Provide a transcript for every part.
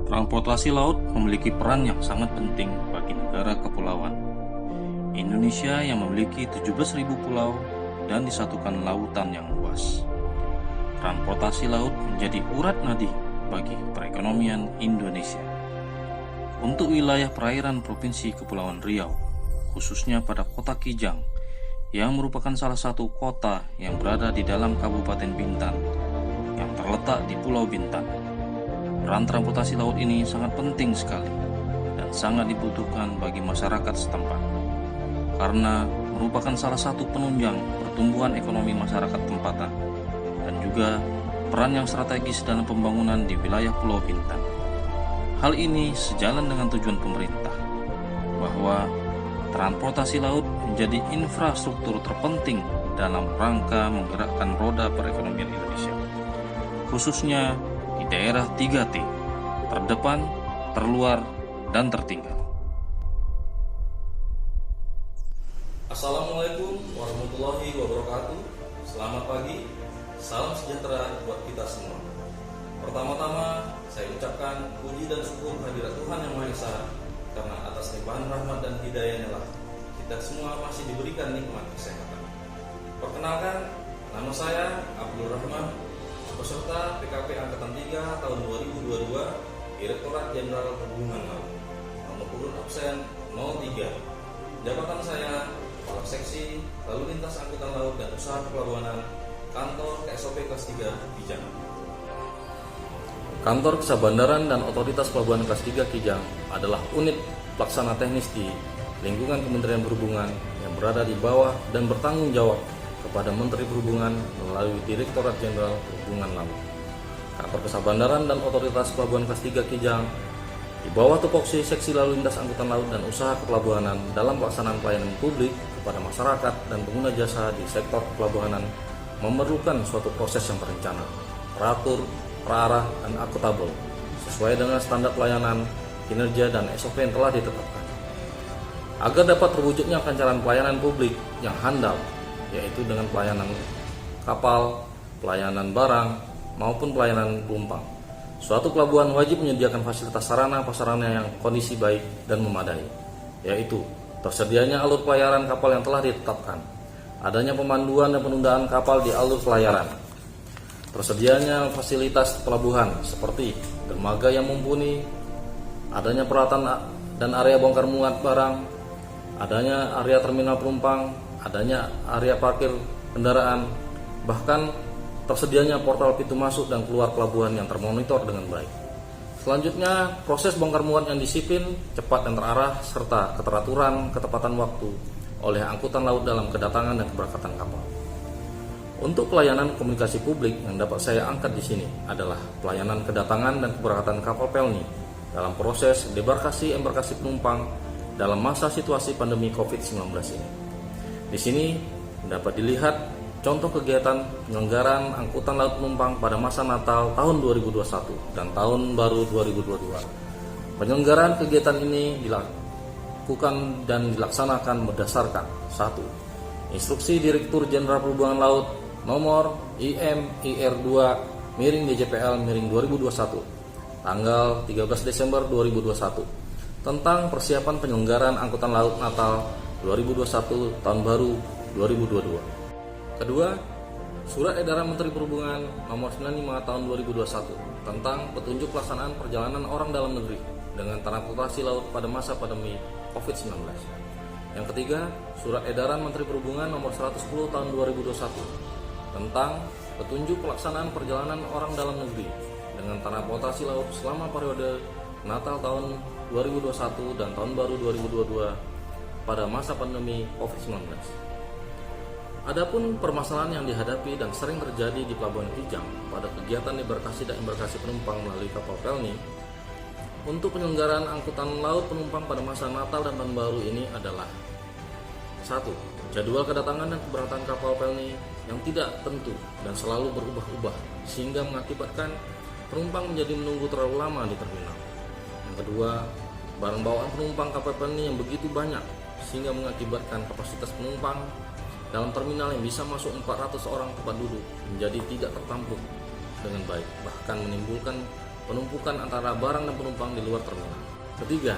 Transportasi laut memiliki peran yang sangat penting bagi negara kepulauan. Indonesia yang memiliki 17.000 pulau dan disatukan lautan yang luas. Transportasi laut menjadi urat nadi bagi perekonomian Indonesia. Untuk wilayah perairan Provinsi Kepulauan Riau, khususnya pada Kota Kijang, yang merupakan salah satu kota yang berada di dalam Kabupaten Bintan, yang terletak di Pulau Bintan. Peran transportasi laut ini sangat penting sekali dan sangat dibutuhkan bagi masyarakat setempat, karena merupakan salah satu penunjang pertumbuhan ekonomi masyarakat tempatan dan juga peran yang strategis dalam pembangunan di wilayah Pulau Bintan. Hal ini sejalan dengan tujuan pemerintah bahwa transportasi laut menjadi infrastruktur terpenting dalam rangka menggerakkan roda perekonomian Indonesia, khususnya di daerah 3T, terdepan, terluar, dan tertinggal. Assalamualaikum warahmatullahi wabarakatuh. Selamat pagi, salam sejahtera buat kita semua. Pertama-tama, saya ucapkan puji dan syukur kehadirat Tuhan Yang Maha Esa, karena atas limpahan rahmat dan hidayahnya lah kita semua masih diberikan nikmat kesehatan. Perkenalkan, nama saya Abdul Rahman, peserta PKP Angkatan 3 tahun 2022, Direktorat Jenderal Perhubungan Laut, nomor urut absen 03. Jabatan saya Kepala Seksi Lalu Lintas Angkutan Laut dan Usaha Kepelabuhanan, Kantor KSOP Kelas 3 Kijang. Kantor Kesabandaran dan Otoritas Pelabuhan Kelas 3 Kijang adalah unit pelaksana teknis di lingkungan Kementerian Perhubungan yang berada di bawah dan bertanggung jawab kepada Menteri Perhubungan melalui Direktorat Jenderal Perhubungan Laut. Kantor Kesabandaran dan Otoritas Pelabuhan Kelas 3 Kijang di bawah tupoksi Seksi Lalu Lintas Angkutan Laut dan Usaha Kepelabuhanan dalam pelaksanaan pelayanan publik kepada masyarakat dan pengguna jasa di sektor pelabuhanan memerlukan suatu proses yang terencana, teratur, terarah, dan akuntabel sesuai dengan standar pelayanan, kinerja, dan SOP yang telah ditetapkan. Agar dapat terwujudnya kelancaran pelayanan publik yang handal, yaitu dengan pelayanan kapal, pelayanan barang, maupun pelayanan penumpang. Suatu pelabuhan wajib menyediakan fasilitas sarana prasarana yang kondisi baik dan memadai, yaitu tersedianya alur pelayaran kapal yang telah ditetapkan, adanya pemanduan dan penundaan kapal di alur pelayaran, tersedianya fasilitas pelabuhan seperti dermaga yang mumpuni, adanya peralatan dan area bongkar muat barang, adanya area terminal penumpang, adanya area parkir kendaraan, bahkan tersedianya portal pintu masuk dan keluar pelabuhan yang termonitor dengan baik. Selanjutnya, proses bongkar muat yang disiplin, cepat dan terarah, serta keteraturan, ketepatan waktu oleh angkutan laut dalam kedatangan dan keberangkatan kapal. Untuk pelayanan komunikasi publik yang dapat saya angkat di sini adalah pelayanan kedatangan dan keberangkatan kapal pelni dalam proses debarkasi embarkasi penumpang dalam masa situasi pandemi COVID-19 ini. Di sini dapat dilihat contoh kegiatan penyelenggaraan angkutan laut penumpang pada masa Natal tahun 2021 dan tahun baru 2022. Penyelenggaraan kegiatan ini dilakukan dan dilaksanakan berdasarkan 1. Instruksi Direktur Jenderal Perhubungan Laut nomor IM/IR2/DJPL/2021 tanggal 13 Desember 2021 tentang persiapan penyelenggaraan angkutan laut Natal 2021 tahun baru 2022. Kedua, Surat Edaran Menteri Perhubungan nomor 95 tahun 2021 tentang petunjuk pelaksanaan perjalanan orang dalam negeri dengan transportasi laut pada masa pandemi COVID-19. Yang ketiga, Surat Edaran Menteri Perhubungan nomor 110 tahun 2021 tentang petunjuk pelaksanaan perjalanan orang dalam negeri dengan transportasi laut selama periode Natal tahun 2021 dan tahun baru 2022 pada masa pandemi COVID-19. Adapun permasalahan yang dihadapi dan sering terjadi di Pelabuhan Kijang pada kegiatan debarkasi dan embarkasi penumpang melalui kapal pelni untuk penyelenggaraan angkutan laut penumpang pada masa Natal dan Tahun Baru ini adalah 1. Jadwal kedatangan dan keberangkatan kapal pelni yang tidak tentu dan selalu berubah-ubah sehingga mengakibatkan penumpang menjadi menunggu terlalu lama di terminal. Yang kedua, barang bawaan penumpang kapal pelni yang begitu banyak sehingga mengakibatkan kapasitas penumpang dalam terminal yang bisa masuk 400 orang tempat duduk menjadi tidak tertampung dengan baik, bahkan menimbulkan penumpukan antara barang dan penumpang di luar terminal. Ketiga,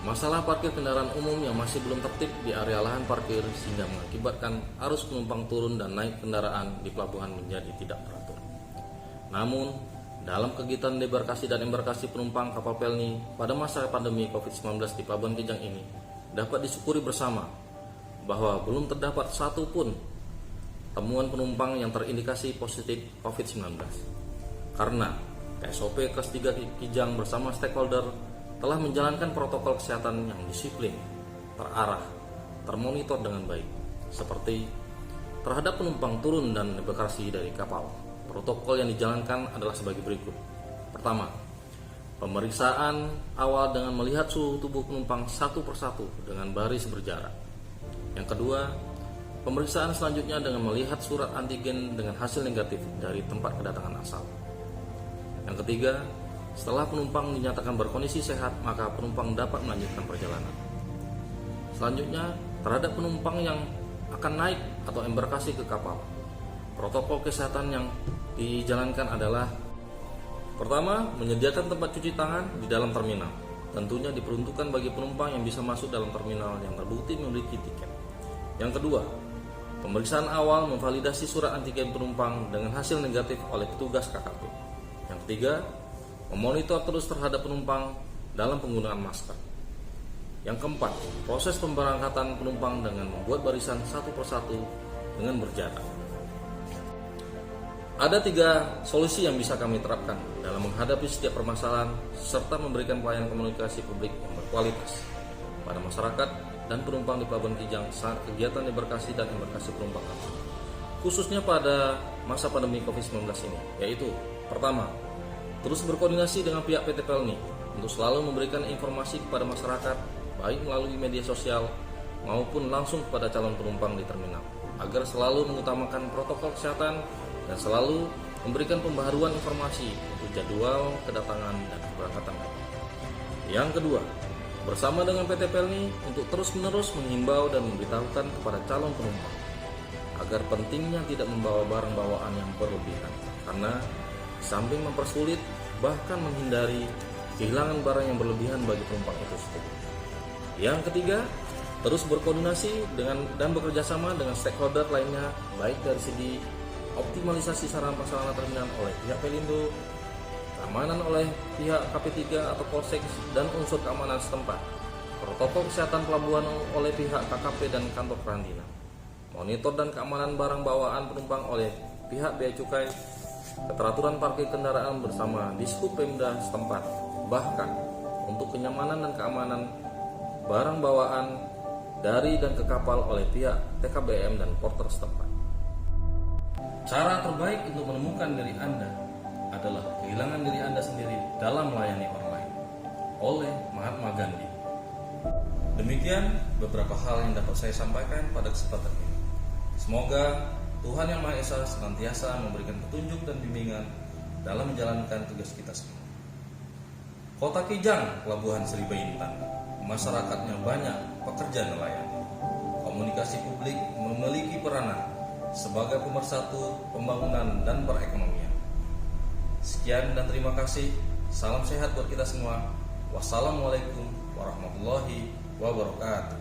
masalah parkir kendaraan umum yang masih belum tertib di area lahan parkir sehingga mengakibatkan arus penumpang turun dan naik kendaraan di pelabuhan menjadi tidak teratur. Namun, dalam kegiatan debarkasi dan embarkasi penumpang kapal Pelni pada masa pandemi COVID-19 di Pelabuhan Kijang ini dapat disyukuri bersama bahwa belum terdapat satu pun temuan penumpang yang terindikasi positif COVID-19. Karena KSOP kelas 3 Kijang bersama stakeholder telah menjalankan protokol kesehatan yang disiplin, terarah, termonitor dengan baik, seperti terhadap penumpang turun dan debarkasi dari kapal. Protokol yang dijalankan adalah sebagai berikut. Pertama, pemeriksaan awal dengan melihat suhu tubuh penumpang satu persatu dengan baris berjarak. Yang kedua, pemeriksaan selanjutnya dengan melihat surat antigen dengan hasil negatif dari tempat kedatangan asal. Yang ketiga, setelah penumpang dinyatakan berkondisi sehat, maka penumpang dapat melanjutkan perjalanan. Selanjutnya, terhadap penumpang yang akan naik atau embarkasi ke kapal, protokol kesehatan yang dijalankan adalah: pertama, menyediakan tempat cuci tangan di dalam terminal. Tentunya diperuntukkan bagi penumpang yang bisa masuk dalam terminal yang terbukti memiliki tiket. Yang kedua, pemeriksaan awal memvalidasi surat antigen penumpang dengan hasil negatif oleh petugas KKP. Yang ketiga, memonitor terus terhadap penumpang dalam penggunaan masker. Yang keempat, proses pemberangkatan penumpang dengan membuat barisan satu persatu dengan berjarak. Ada 3 solusi yang bisa kami terapkan dalam menghadapi setiap permasalahan serta memberikan pelayanan komunikasi publik yang berkualitas pada masyarakat dan penumpang di Pelabuhan Kijang saat kegiatan debarkasi dan embarkasi penumpang kapal, khususnya pada masa pandemi COVID-19 ini, yaitu: pertama, terus berkoordinasi dengan pihak PT Pelni untuk selalu memberikan informasi kepada masyarakat baik melalui media sosial maupun langsung kepada calon penumpang di terminal agar selalu mengutamakan protokol kesehatan dan selalu memberikan pembaharuan informasi untuk jadwal kedatangan dan keberangkatan kapal. Yang kedua, bersama dengan PT Pelni untuk terus-menerus menghimbau dan memberitahukan kepada calon penumpang agar pentingnya tidak membawa barang bawaan yang berlebihan, karena samping mempersulit bahkan menghindari kehilangan barang yang berlebihan bagi penumpang itu sendiri. Yang ketiga, terus berkoordinasi dengan dan bekerjasama dengan stakeholder lainnya, baik dari segi optimalisasi sarana prasarana terminal oleh pihak Pelindo, keamanan oleh pihak KP3 atau Polsek dan unsur keamanan setempat, protokol kesehatan pelabuhan oleh pihak KKP dan kantor karantina, monitor dan keamanan barang bawaan penumpang oleh pihak Bea Cukai, keteraturan parkir kendaraan bersama Dishub Pemda setempat, bahkan untuk kenyamanan dan keamanan barang bawaan dari dan ke kapal oleh pihak TKBM dan porter setempat. Cara terbaik untuk menemukan diri Anda adalah kehilangan diri Anda sendiri dalam melayani orang lain, oleh Mahatma Gandhi. Demikian beberapa hal yang dapat saya sampaikan pada kesempatan ini. Semoga Tuhan Yang Maha Esa senantiasa memberikan petunjuk dan bimbingan dalam menjalankan tugas kita semua. Kota Kijang, Pelabuhan Seribu Intan, masyarakatnya banyak, pekerja nelayan. Komunikasi publik memiliki peranan sebagai pemersatu pembangunan dan perekonomian. Sekian dan terima kasih. Salam sehat buat kita semua. Wassalamualaikum warahmatullahi wabarakatuh.